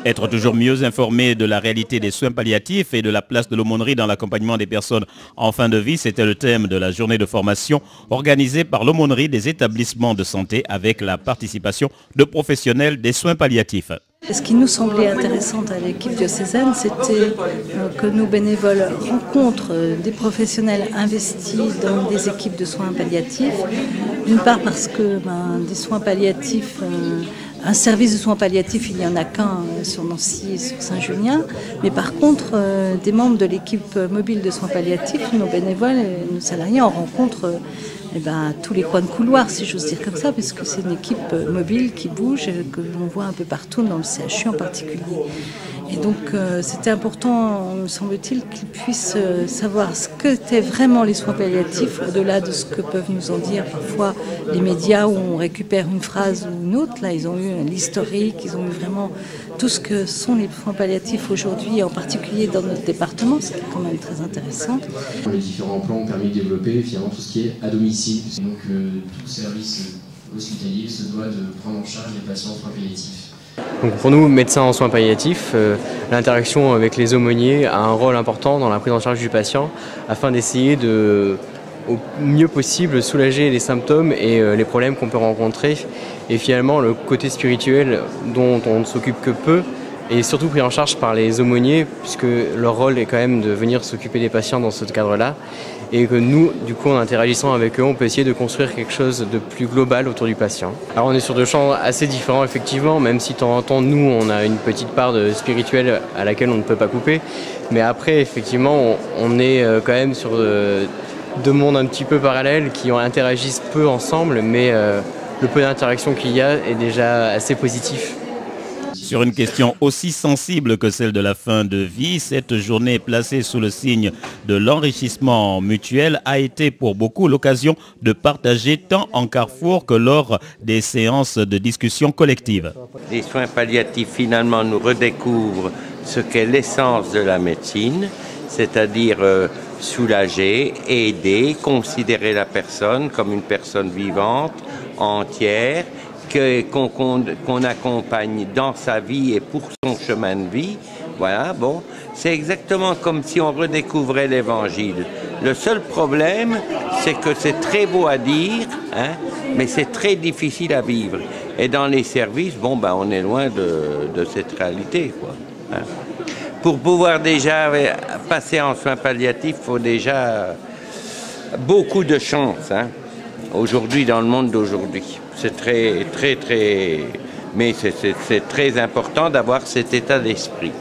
Être toujours mieux informé de la réalité des soins palliatifs et de la place de l'aumônerie dans l'accompagnement des personnes en fin de vie, c'était le thème de la journée de formation organisée par l'aumônerie des établissements de santé avec la participation de professionnels des soins palliatifs. Ce qui nous semblait intéressant à l'équipe diocésaine, c'était que nos bénévoles rencontrent des professionnels investis dans des équipes de soins palliatifs. D'une part parce que des soins palliatifs, un service de soins palliatifs, il n'y en a qu'un sur Nancy et sur Saint-Julien. Mais par contre, des membres de l'équipe mobile de soins palliatifs, nos bénévoles et nos salariés en rencontrent tous les coins de couloir, si j'ose dire comme ça, puisque c'est une équipe mobile qui bouge, que l'on voit un peu partout, dans le CHU en particulier. Et donc c'était important, me semble-t-il, qu'ils puissent savoir ce qu'étaient vraiment les soins palliatifs, au-delà de ce que peuvent nous en dire parfois les médias où on récupère une phrase ou une autre. Là, ils ont eu l'historique, ils ont eu vraiment tout ce que sont les soins palliatifs aujourd'hui, en particulier dans notre département, c'est quand même très intéressant. Les différents plans ont permis de développer finalement tout ce qui est à domicile. Donc tout service hospitalier se doit de prendre en charge les patients en soins palliatifs. Donc pour nous, médecins en soins palliatifs, l'interaction avec les aumôniers a un rôle important dans la prise en charge du patient afin d'essayer de, au mieux possible, soulager les symptômes et les problèmes qu'on peut rencontrer. Et finalement, le côté spirituel dont on ne s'occupe que peu est surtout pris en charge par les aumôniers puisque leur rôle est quand même de venir s'occuper des patients dans ce cadre-là. Et que nous, du coup, en interagissant avec eux, on peut essayer de construire quelque chose de plus global autour du patient. Alors on est sur deux champs assez différents, effectivement, même si de temps en temps, nous, on a une petite part de spirituel à laquelle on ne peut pas couper. Mais après, effectivement, on est quand même sur deux mondes un petit peu parallèles qui interagissent peu ensemble, mais le peu d'interaction qu'il y a est déjà assez positif. Sur une question aussi sensible que celle de la fin de vie, cette journée placée sous le signe de l'enrichissement mutuel a été pour beaucoup l'occasion de partager tant en carrefour que lors des séances de discussion collective. Les soins palliatifs finalement nous redécouvrent ce qu'est l'essence de la médecine, c'est-à-dire soulager, aider, considérer la personne comme une personne vivante, entière, qu'on accompagne dans sa vie et pour son chemin de vie. Voilà, bon, c'est exactement comme si on redécouvrait l'Évangile. Le seul problème, c'est que c'est très beau à dire, hein, mais c'est très difficile à vivre. Et dans les services, bon, on est loin de cette réalité, quoi. Hein. Pour pouvoir déjà passer en soins palliatifs, il faut déjà beaucoup de chance, hein, aujourd'hui, dans le monde d'aujourd'hui. C'est mais c'est très important d'avoir cet état d'esprit,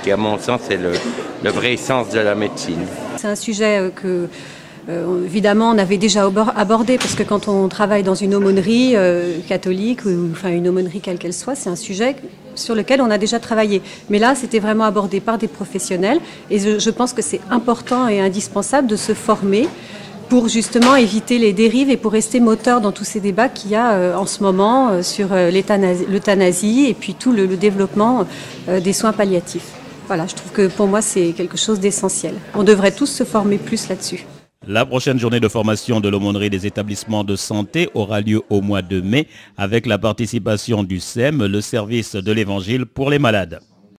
qui à mon sens est le vrai sens de la médecine. C'est un sujet que, évidemment, on avait déjà abordé, parce que quand on travaille dans une aumônerie catholique, ou enfin une aumônerie quelle qu'elle soit, c'est un sujet sur lequel on a déjà travaillé. Mais là, c'était vraiment abordé par des professionnels, et je pense que c'est important et indispensable de se former pour justement éviter les dérives et pour rester moteur dans tous ces débats qu'il y a en ce moment sur l'euthanasie et puis tout le développement des soins palliatifs. Voilà, je trouve que pour moi c'est quelque chose d'essentiel. On devrait tous se former plus là-dessus. La prochaine journée de formation de l'aumônerie des établissements de santé aura lieu au mois de mai avec la participation du SEM, le service de l'Évangile pour les malades.